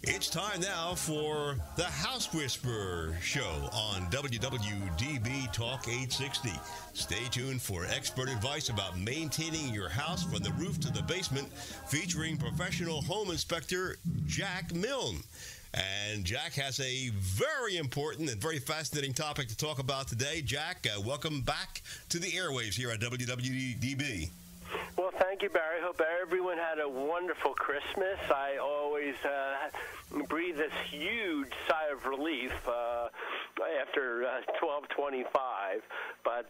It's time now for the House Whisperer Show on WWDB Talk 860. Stay tuned for expert advice about maintaining your house from the roof to the basement, featuring professional home inspector Jack Milne. And Jack has a very important and very fascinating topic to talk about today. Jack, welcome back to the airwaves here at WWDB. Well, thank you, Barry. Hope everyone had a wonderful Christmas. I always breathe this huge sigh of relief after 12/25. But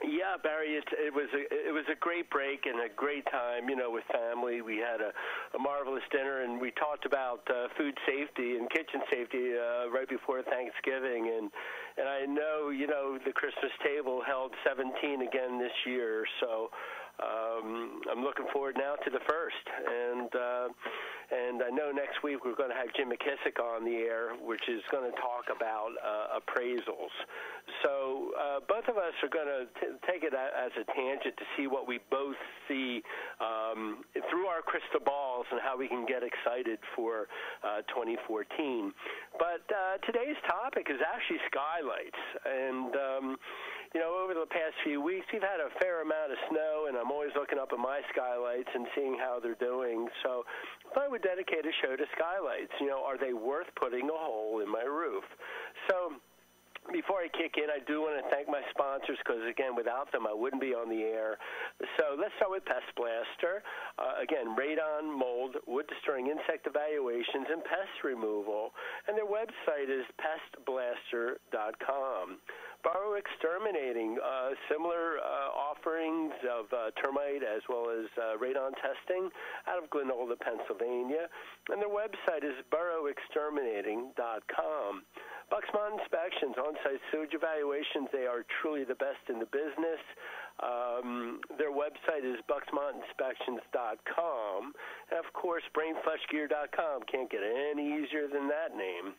yeah, Barry, it was a great break and a great time, with family. We had a marvelous dinner, and we talked about food safety and kitchen safety right before Thanksgiving. And I know, the Christmas table held 17 again this year, so I'm looking forward now to the first. And I know next week we're going to have Jim McKissick on the air, which is going to talk about appraisals. So both of us are going to take it as a tangent to see what we both see through our crystal balls and how we can get excited for 2014. But today's topic is actually skylights. And, over the past few weeks, we've had a fair amount of snow, and I'm always looking up at my skylights and seeing how they're doing. So I would dedicate a show to skylights. Are they worth putting a hole in my roof? So before I kick in, I do want to thank my sponsors because, again, without them, I wouldn't be on the air. So let's start with Pest Blaster. Again, radon, mold, wood-destroying insect evaluations, and pest removal. And their website is pestblaster.com. Burrow Exterminating, similar offerings of termite as well as radon testing out of Glenola, Pennsylvania. And their website is burrowexterminating.com. Buxmont Inspections, on-site sewage evaluations, they are truly the best in the business. Their website is buxmontinspections.com. And, of course, brainflushgear.com. Can't get any easier than that name.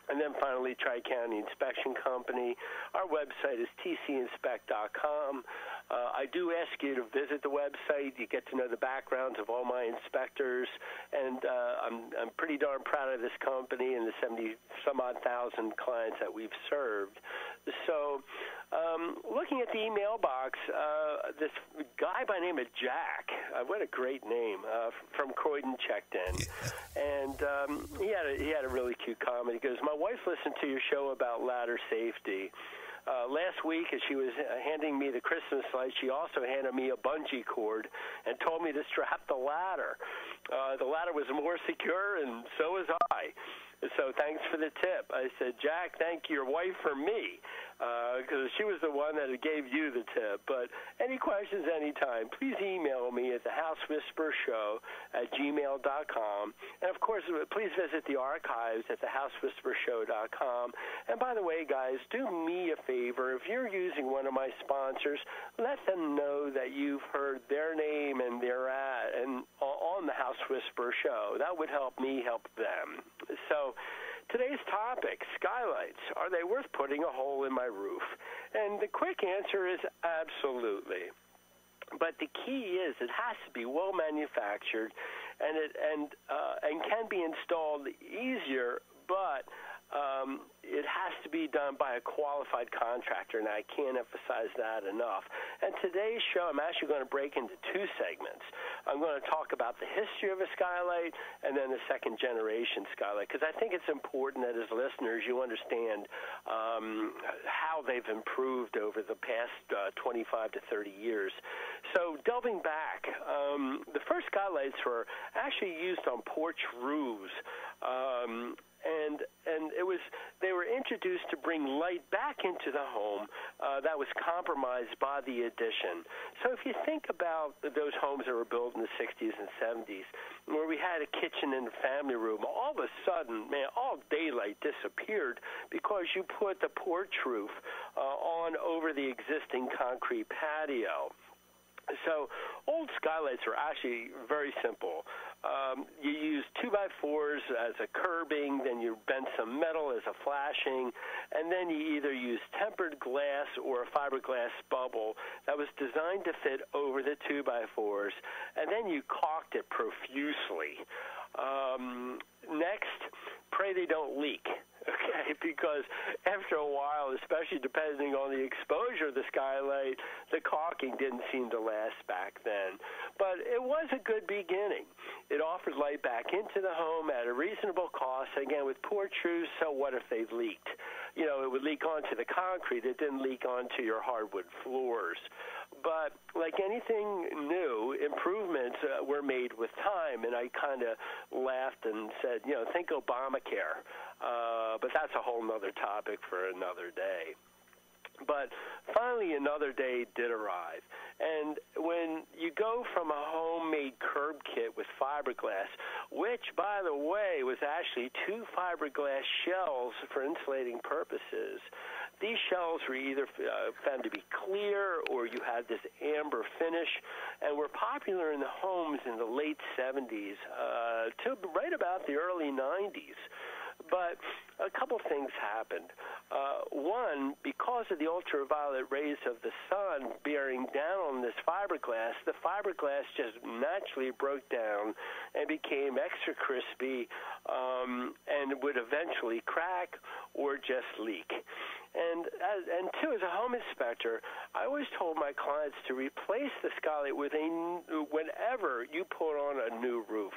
And then finally, Tri-County Inspection Company. Our website is tcinspect.com. I do ask you to visit the website. You get to know the backgrounds of all my inspectors. And I'm pretty darn proud of this company and the 70-some-odd thousand clients that we've served. So looking at the email box, this guy by the name of Jack, what a great name, from Croydon checked in. And he had a really cute comment. He goes, "My wife listened to your show about ladder safety. Last week, as she was handing me the Christmas lights, she also handed me a bungee cord and told me to strap the ladder. The ladder was more secure, and so was I. So thanks for the tip." I said, "Jack, thank your wife for me, because she was the one that gave you the tip. But any questions anytime, please email me at thehousewhispershow@gmail.com. And, of course, please visit the archives at thehousewhispershow.com. And, by the way, guys, do me a favor. If you're using one of my sponsors, let them know that you've heard their name and their ad and on the House Whisperer Show. That would help me help them. So today's topic, skylights. Are they worth putting a hole in my roof? And the quick answer is absolutely. But the key is it has to be well manufactured, and can be installed easier, but it has to be done by a qualified contractor, and I can't emphasize that enough. And today's show, I'm actually going to break into two segments. I'm going to talk about the history of a skylight and then the second-generation skylight, because I think it's important that as listeners you understand how they've improved over the past 25 to 30 years. So delving back, the first skylights were actually used on porch roofs. And they were introduced to bring light back into the home that was compromised by the addition. So if you think about those homes that were built in the 60s and 70s, where we had a kitchen and a family room, all of a sudden, man, all daylight disappeared because you put the porch roof on over the existing concrete patio. So old skylights were actually very simple. You use 2x4s as a curbing, then you bent some metal as a flashing, and then you either use tempered glass or a fiberglass bubble that was designed to fit over the 2x4s, and then you caulked it profusely. Next, pray they don't leak. Okay, because after a while, especially depending on the exposure of the skylight, the caulking didn't seem to last back then. But it was a good beginning. It offered light back into the home at a reasonable cost. Again, with poor truths, so what if they leaked? You know, it would leak onto the concrete. It didn't leak onto your hardwood floors. But like anything new, improvements were made with time, and I kind of laughed and said, you know, think Obamacare. But that's a whole other topic for another day. But finally, another day did arrive. And when you go from a homemade curb kit with fiberglass, which, by the way, was actually 2 fiberglass shells for insulating purposes, these shells were either found to be clear or you had this amber finish, and were popular in the homes in the late 70s to right about the early 90s. But a couple things happened. One, because of the ultraviolet rays of the sun bearing down on this fiberglass, the fiberglass just naturally broke down and became extra crispy and would eventually crack or just leak. And two, as a home inspector, I always told my clients to replace the skylight whenever you put on a new roof,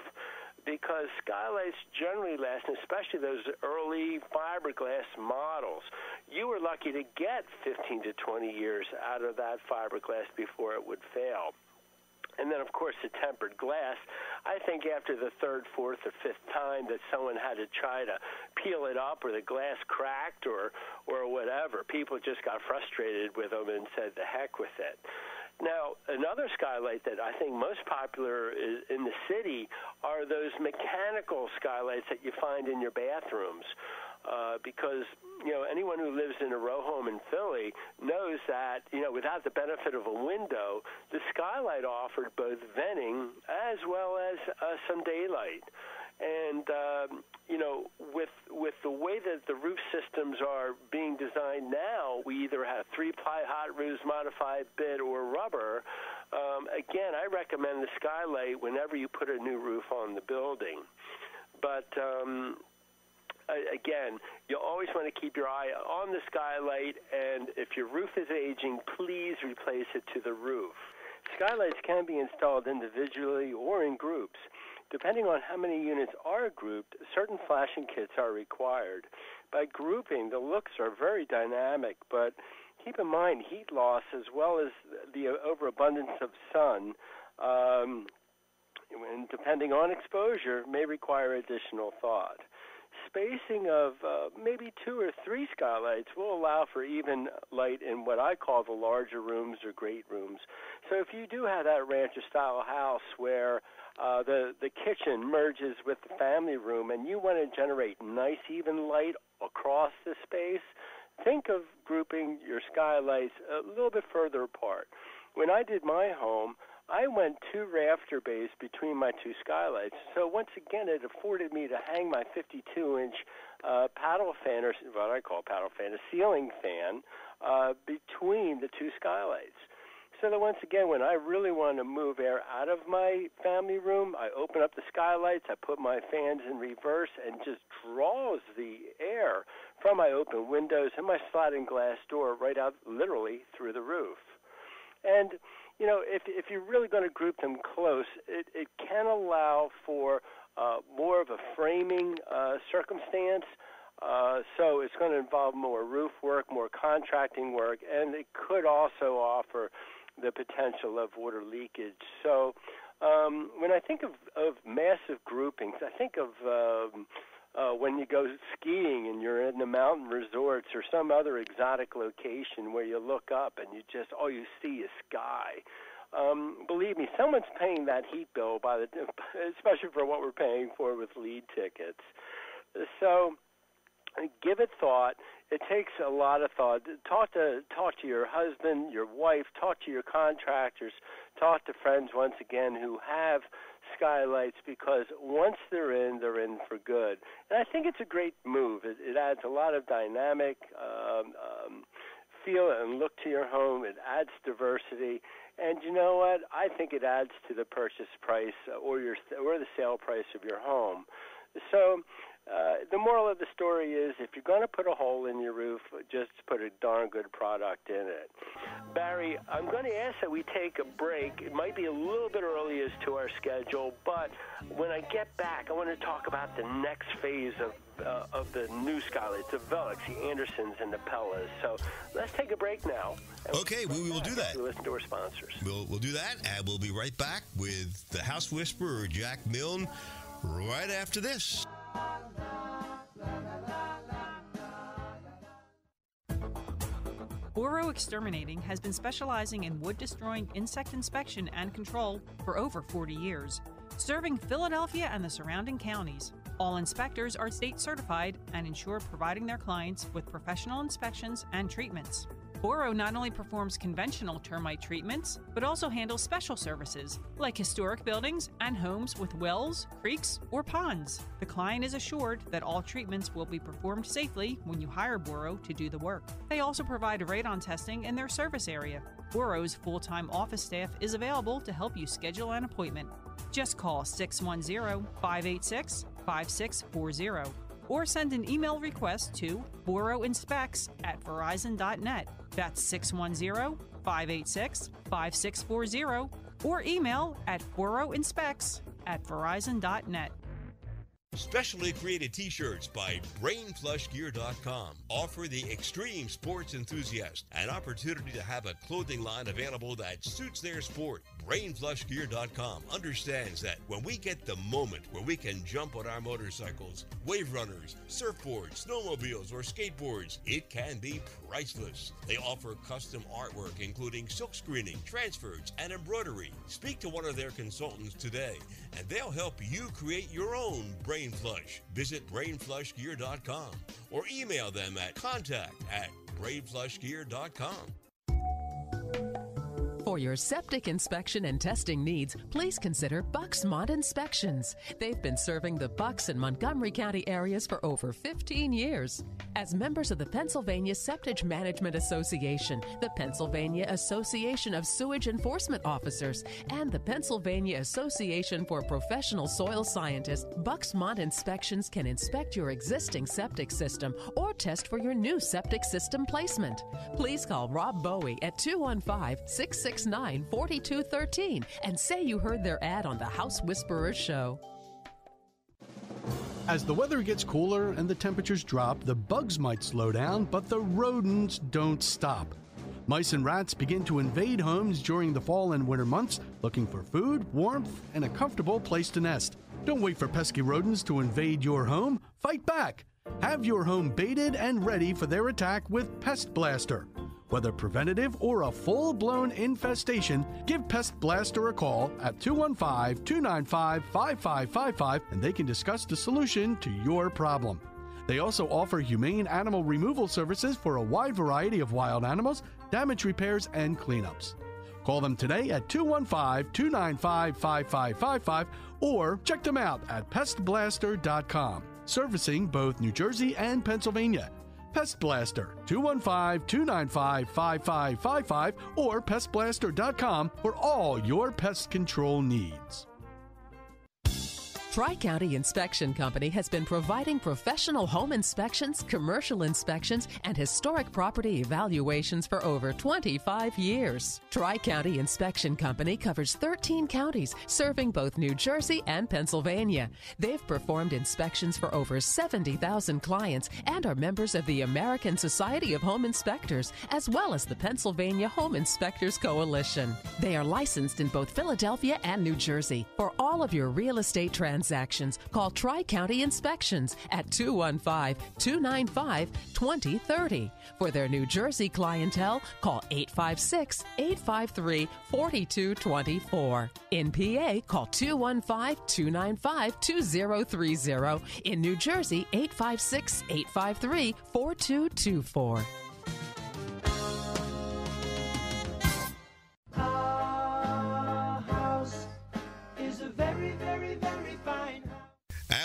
because skylights generally last, and especially those early fiberglass models, you were lucky to get 15 to 20 years out of that fiberglass before it would fail. And then, of course, the tempered glass. I think after the third, fourth, or fifth time that someone had to try to peel it up or the glass cracked or whatever, people just got frustrated with them and said, the heck with it. Now, another skylight that I think most popular in the city are those mechanical skylights that you find in your bathrooms. Because, you know, anyone who lives in a row home in Philly knows that, you know, without the benefit of a window, the skylight offered both venting as well as some daylight. And, you know, with the way that the roof systems are being designed now, we either have 3-ply hot roofs, modified bit, or rubber. Again, I recommend the skylight whenever you put a new roof on the building. But again, you always want to keep your eye on the skylight, and if your roof is aging, please replace it to the roof. Skylights can be installed individually or in groups. Depending on how many units are grouped, certain flashing kits are required. By grouping, the looks are very dynamic, but keep in mind heat loss as well as the overabundance of sun, and depending on exposure, may require additional thought. Spacing of maybe 2 or 3 skylights will allow for even light in what I call the larger rooms or great rooms. So if you do have that rancher-style house where the kitchen merges with the family room and you want to generate nice even light across the space, think of grouping your skylights a little bit further apart. When I did my home, I went 2 rafter bays between my 2 skylights. So once again, it afforded me to hang my 52-inch paddle fan, or what I call paddle fan, a ceiling fan, between the 2 skylights. So that once again, when I really want to move air out of my family room, I open up the skylights, I put my fans in reverse, and just draws the air from my open windows and my sliding glass door right out literally through the roof. And you know, if you're really going to group them close, it can allow for more of a framing circumstance. So it's going to involve more roof work, more contracting work, and it could also offer the potential of water leakage. So when I think of massive groupings, I think of when you go skiing and you're in the mountain resorts or some other exotic location where you look up and you just, all you see is sky. Believe me, someone's paying that heat bill, especially for what we're paying for with lead tickets. So give it thought. It takes a lot of thought. Talk to your husband, your wife, talk to your contractors, talk to friends, once again, who have skylights, because once they're in for good. And I think it's a great move. It adds a lot of dynamic feel and look to your home. It adds diversity. And you know what? I think it adds to the purchase price or the sale price of your home. So the moral of the story is, if you're going to put a hole in your roof, just put a darn good product in it. Barry, I'm going to ask that we take a break. It might be a little bit early as to our schedule, but when I get back, I want to talk about the next phase of the new skylights, the Velux, the Andersons, and the Pellas. So let's take a break now. Okay, we will do that. We'll listen to our sponsors. We'll do that, and we'll be right back with the House Whisperer, Jack Milne, right after this. Boro Exterminating has been specializing in wood-destroying insect inspection and control for over 40 years, serving Philadelphia and the surrounding counties. All inspectors are state certified and ensure providing their clients with professional inspections and treatments. Boro not only performs conventional termite treatments, but also handles special services like historic buildings and homes with wells, creeks, or ponds. The client is assured that all treatments will be performed safely when you hire Boro to do the work. They also provide radon testing in their service area. Boro's full-time office staff is available to help you schedule an appointment. Just call 610-586-5640 or send an email request to boroinspects@verizon.net. That's 610-586-5640 or email at boroinspects@verizon.net. Specially created t-shirts by BrainFlushGear.com offer the extreme sports enthusiast an opportunity to have a clothing line available that suits their sport. BrainFlushGear.com understands that when we get the moment where we can jump on our motorcycles, wave runners, surfboards, snowmobiles, or skateboards, it can be priceless. They offer custom artwork including silk screening, transfers, and embroidery. Speak to one of their consultants today and they'll help you create your own Brain Flush. Visit BrainFlushGear.com or email them at contact@BrainFlushGear.com. For your septic inspection and testing needs, please consider Bucksmont Inspections. They've been serving the Bucks and Montgomery County areas for over 15 years. As members of the Pennsylvania Septic Management Association, the Pennsylvania Association of Sewage Enforcement Officers, and the Pennsylvania Association for Professional Soil Scientists, Bucksmont Inspections can inspect your existing septic system or test for your new septic system placement. Please call Rob Bowie at 215-669-4213 and say you heard their ad on the House Whisperer Show. As the weather gets cooler and the temperatures drop, the bugs might slow down, but the rodents don't stop. Mice and rats begin to invade homes during the fall and winter months, looking for food, warmth, and a comfortable place to nest. Don't wait for pesky rodents to invade your home. Fight back. Have your home baited and ready for their attack with Pest Blaster. Whether preventative or a full-blown infestation, give Pest Blaster a call at 215-295-5555 and they can discuss the solution to your problem. They also offer humane animal removal services for a wide variety of wild animals, damage repairs, and cleanups. Call them today at 215-295-5555 or check them out at pestblaster.com, servicing both New Jersey and Pennsylvania. Pest Blaster, 215-295-5555 or pestblaster.com for all your pest control needs. Tri-County Inspection Company has been providing professional home inspections, commercial inspections, and historic property evaluations for over 25 years. Tri-County Inspection Company covers 13 counties, serving both New Jersey and Pennsylvania. They've performed inspections for over 70,000 clients and are members of the American Society of Home Inspectors, as well as the Pennsylvania Home Inspectors Coalition. They are licensed in both Philadelphia and New Jersey. For all of your real estate transactions, call Tri-County Inspections at 215-295-2030. For their New Jersey clientele, call 856-853-4224. In PA, call 215-295-2030. In New Jersey, 856-853-4224. Our house is a very, very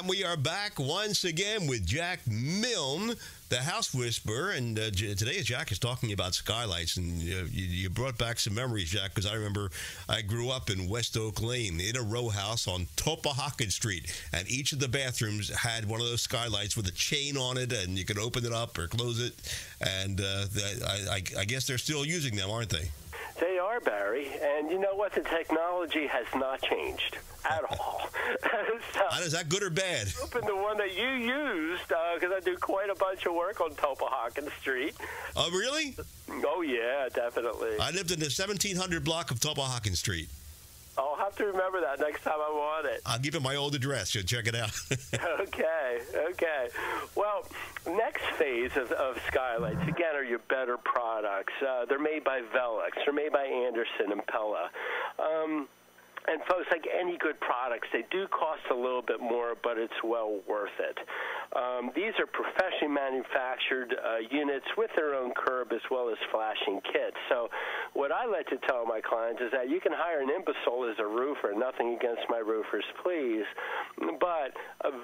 And we are back once again with Jack Milne, the House Whisperer. And today Jack is talking about skylights. And you brought back some memories, Jack, because I remember I grew up in West Oak Lane in a row house on Topahocken Street. And each of the bathrooms had one of those skylights with a chain on it, and you could open it up or close it. And I guess they're still using them, aren't they? They are, Barry. And you know what? The technology has not changed at all. So, is that good or bad? Open the one that you used, because I do quite a bunch of work on Topahocken Street. Oh, really? Oh, yeah, definitely. I lived in the 1700 block of Topahocken Street. I'll have to remember that next time I'm on it. I'll give it my old address. You'll check it out. Okay. Well, next phase of skylights, again, are your better products. They're made by Velux. They're made by Anderson and Pella. And folks, like any good products, they do cost a little bit more, but it's well worth it. These are professionally manufactured units with their own curb as well as flashing kits. So what I like to tell my clients is that you can hire an imbecile as a roofer, nothing against my roofers, please, but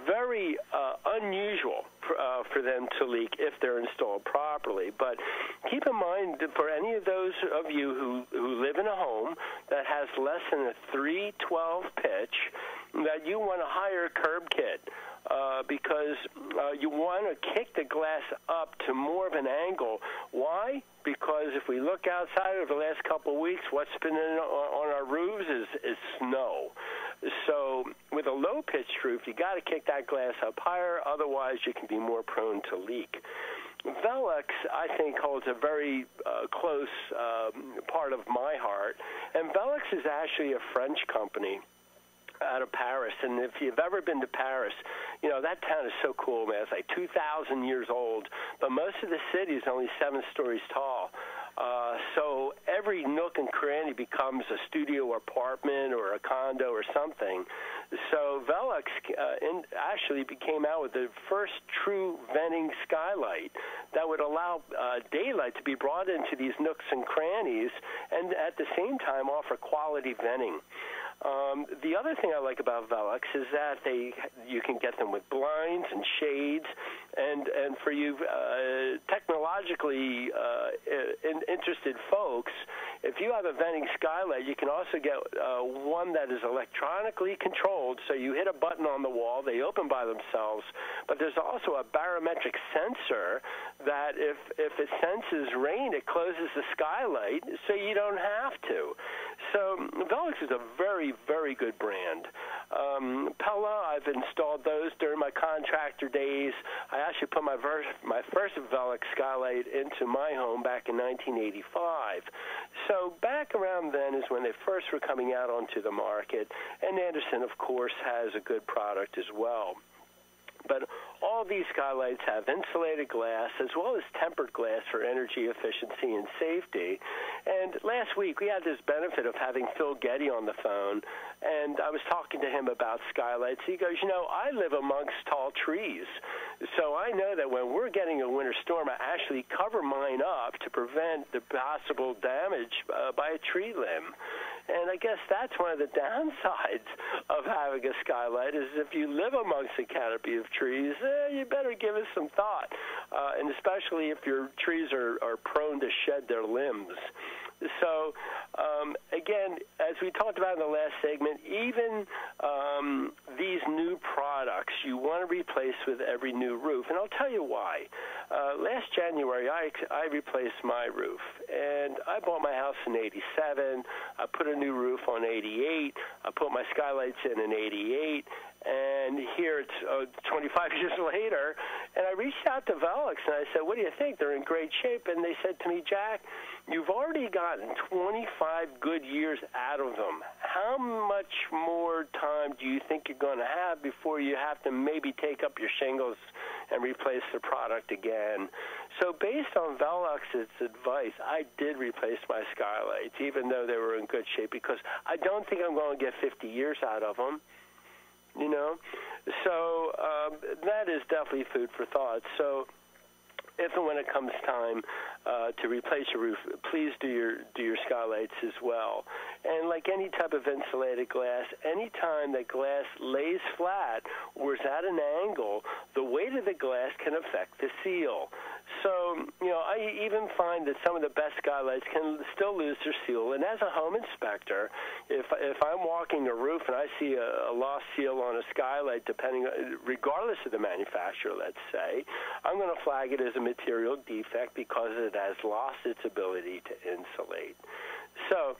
very unusual for them to leak if they're installed properly. But keep in mind that for any of those of you who live in a home that has less than a 312 pitch, that you want to hire a curb kit. Because you want to kick the glass up to more of an angle. Why? Because if we look outside over the last couple of weeks, what's been on our roofs is snow. So with a low-pitched roof, you got to kick that glass up higher. Otherwise, you can be more prone to leak. Velux, I think, holds a very close part of my heart. And Velux is actually a French company out of Paris, and if you've ever been to Paris, you know, that town is so cool, man. It's like 2,000 years old, but most of the city is only 7 stories tall. So every nook and cranny becomes a studio apartment or a condo or something. So Velux actually came out with the first true venting skylight that would allow daylight to be brought into these nooks and crannies and at the same time offer quality venting. The other thing I like about Velux is that you can get them with blinds and shades, and for you technologically interested folks, if you have a venting skylight, you can also get one that is electronically controlled, so you hit a button on the wall, they open by themselves, but there's also a barometric sensor that if it senses rain, it closes the skylight, so you don't have to. So Velux is a very, very good brand. Pella, I've installed those during my contractor days. I actually put my first Velux skylight into my home back in 1985. So back around then is when they first were coming out onto the market. And Anderson, of course, has a good product as well. But all these skylights have insulated glass as well as tempered glass for energy efficiency and safety. And last week we had this benefit of having Phil Getty on the phone, and I was talking to him about skylights. He goes, you know, I live amongst tall trees, so I know that when we're getting a winter storm, I actually cover mine up to prevent the possible damage by a tree limb. And I guess that's one of the downsides of having a skylight is if you live amongst a canopy of trees, you better give it some thought, and especially if your trees are prone to shed their limbs. So, again, as we talked about in the last segment, even these new products you want to replace with every new roof. And I'll tell you why. Last January, I replaced my roof. And I bought my house in 87. I put a new roof on 88. I put my skylights in 88. And here it's 25 years later, and I reached out to Velux, and I said, what do you think? They're in great shape. And they said to me, Jack, you've already gotten 25 good years out of them. How much more time do you think you're going to have before you have to maybe take up your shingles and replace the product again? So based on Velux's advice, I did replace my skylights, even though they were in good shape, because I don't think I'm going to get 50 years out of them. You know, so that is definitely food for thought. So if and when it comes time to replace your roof, please do your skylights as well. And like any type of insulated glass, any time that glass lays flat or is at an angle, the weight of the glass can affect the seal. So, I even find that some of the best skylights can still lose their seal. And as a home inspector, if I'm walking a roof and I see a lost seal on a skylight, regardless of the manufacturer, let's say, I'm going to flag it as a material defect because it has lost its ability to insulate. So,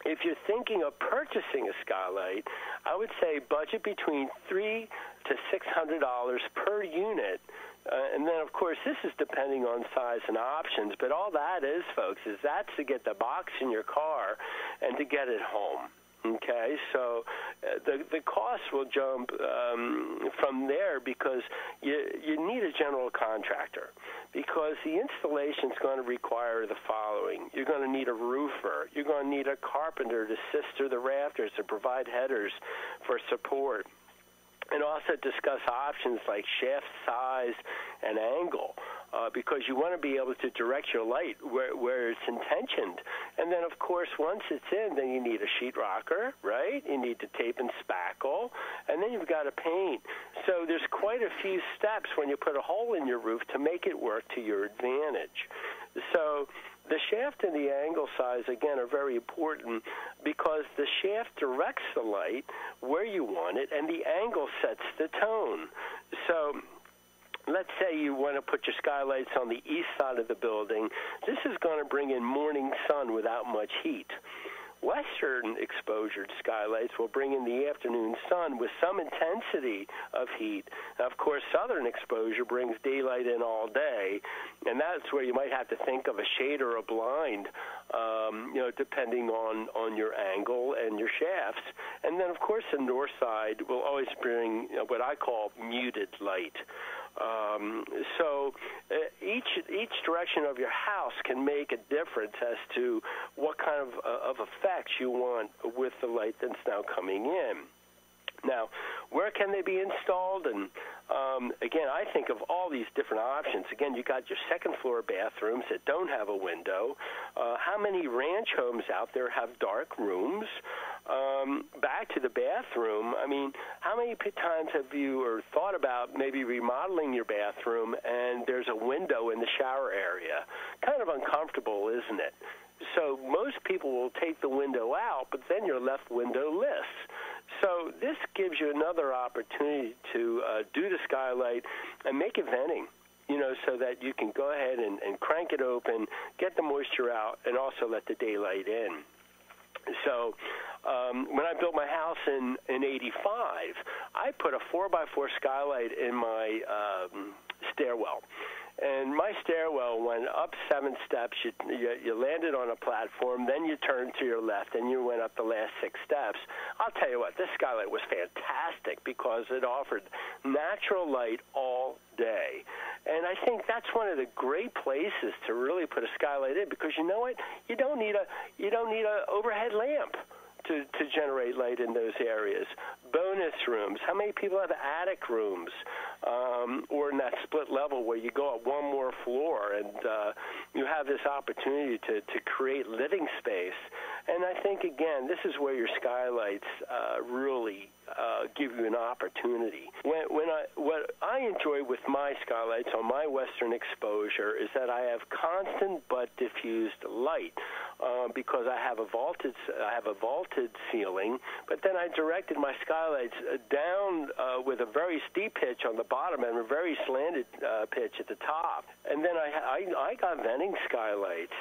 if you're thinking of purchasing a skylight, I would say budget between $300 to $600 per unit. And then, of course, this is depending on size and options. But all that is, folks, that's to get the box in your car and to get it home. Okay, so the cost will jump from there because you need a general contractor, because the installation is going to require the following. You're going to need a roofer. You're going to need a carpenter to sister the rafters to provide headers for support, and also discuss options like shaft size and angle, because you want to be able to direct your light where it's intentioned. And then, of course, once it's in, then you need a sheetrocker, right? You need to tape and spackle, and then you've got to paint. So there's quite a few steps when you put a hole in your roof to make it work to your advantage. So the shaft and the angle size, again, are very important because the shaft directs the light where you want it, and the angle sets the tone. So let's say you want to put your skylights on the east side of the building. This is going to bring in morning sun without much heat. Western exposured skylights will bring in the afternoon sun with some intensity of heat. Now, of course, southern exposure brings daylight in all day, and that's where you might have to think of a shade or a blind, depending on your angle and your shafts. And then, of course, the north side will always bring what I call muted light. So each direction of your house can make a difference as to what kind of effects you want with the light that's now coming in. Now, where can they be installed? And again, I think of all these different options. Again, you got your second floor bathrooms that don't have a window. How many ranch homes out there have dark rooms? Back to the bathroom, I mean, how many times have you thought about maybe remodeling your bathroom and there's a window in the shower area? Kind of uncomfortable, isn't it? So most people will take the window out, but then you're left windowless. So this gives you another opportunity to do the skylight and make it venting, so that you can go ahead and crank it open, get the moisture out, and also let the daylight in. So when I built my house in 85, I put a 4x4 skylight in my stairwell. And my stairwell went up 7 steps. You landed on a platform, then you turned to your left, and you went up the last 6 steps. I'll tell you what, this skylight was fantastic because it offered natural light all day. And I think that's one of the great places to really put a skylight in, because you know what? You don't need a overhead lamp to generate light in those areas. Bonus rooms. How many people have attic rooms or in that split level where you go up one more floor and you have this opportunity to create living space? And I think, again, this is where your skylights really give you an opportunity. What I enjoy with my skylights on my western exposure is that I have constant but diffused light because I have a vaulted ceiling, but then I directed my skylights down with a very steep pitch on the bottom and a very slanted pitch at the top. And then I got venting skylights.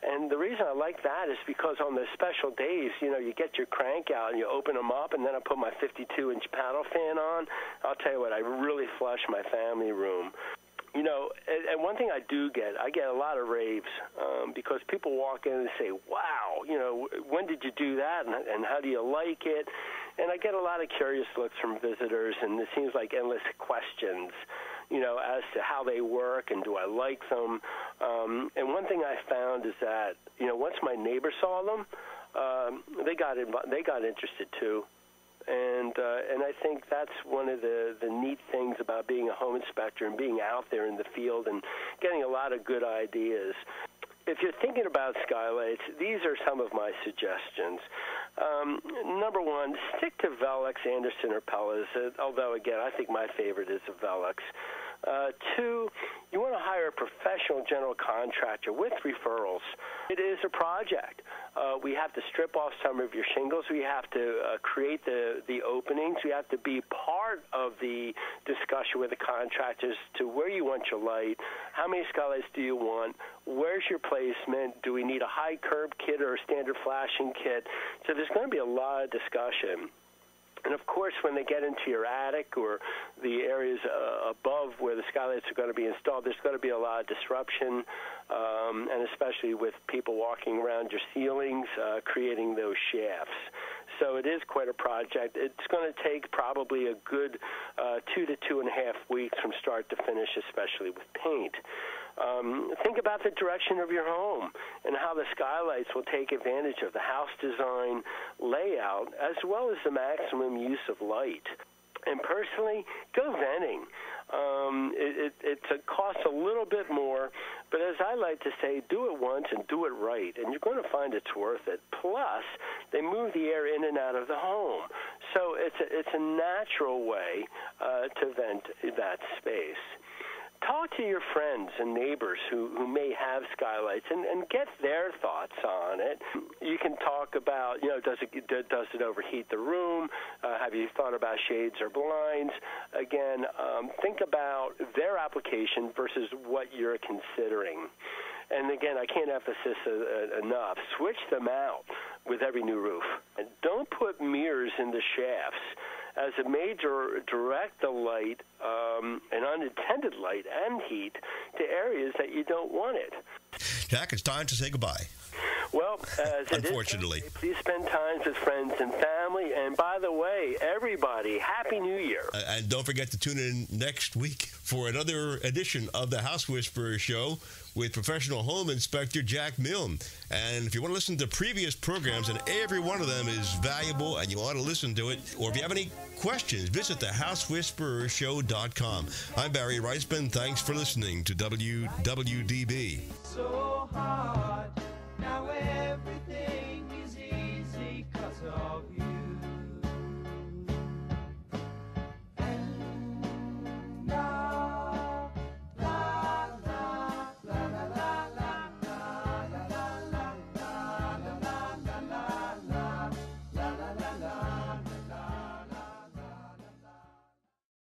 And the reason I like that is because on the special days, you get your crank out and you open them up, and then I put my 52-inch paddle fan on. I'll tell you what, I really flush my family room. And one thing I get a lot of raves because people walk in and say, wow, when did you do that, and how do you like it? And I get a lot of curious looks from visitors, and it seems like endless questions, as to how they work and do I like them. And one thing I found is that, once my neighbors saw them, they got interested too. And I think that's one of the neat things about being a home inspector and being out there in the field and getting a lot of good ideas. if you're thinking about skylights, these are some of my suggestions. Number one, stick to Velux, Anderson, or Pella's, although, again, I think my favorite is the Velux. Two, you want to hire a professional general contractor with referrals. It is a project. We have to strip off some of your shingles. We have to create the openings. We have to be part of the discussion with the contractors to where you want your light, how many skylights do you want, where's your placement, do we need a high curb kit or a standard flashing kit? So there's going to be a lot of discussion. And, of course, when they get into your attic or the areas above where the skylights are going to be installed, there's going to be a lot of disruption, and especially with people walking around your ceilings, creating those shafts. So it is quite a project. It's going to take probably a good 2 to 2.5 weeks from start to finish, especially with paint. Think about the direction of your home and how the skylights will take advantage of the house design layout as well as the maximum use of light. And personally, go venting. It costs a little bit more, but as I like to say, do it once and do it right, and you're going to find it's worth it. Plus, they move the air in and out of the home. So it's a natural way to vent that space. Talk to your friends and neighbors who may have skylights and get their thoughts on it. You can talk about, does it overheat the room? Have you thought about shades or blinds? Again, think about their application versus what you're considering. And again, I can't emphasize enough. Switch them out with every new roof. And don't put mirrors in the shafts, as it may direct the light, and unintended light and heat, to areas that you don't want it. Jack, it's time to say goodbye. Well, as unfortunately, please spend time with friends and family. And by the way, everybody, Happy New Year. And don't forget to tune in next week for another edition of the House Whisperer Show with professional home inspector Jack Milne. And if you want to listen to previous programs, and every one of them is valuable and you want to listen to it, or if you have any questions, visit thehousewhisperershow.com. I'm Barry Reisman. Thanks for listening to WWDB. So hard, now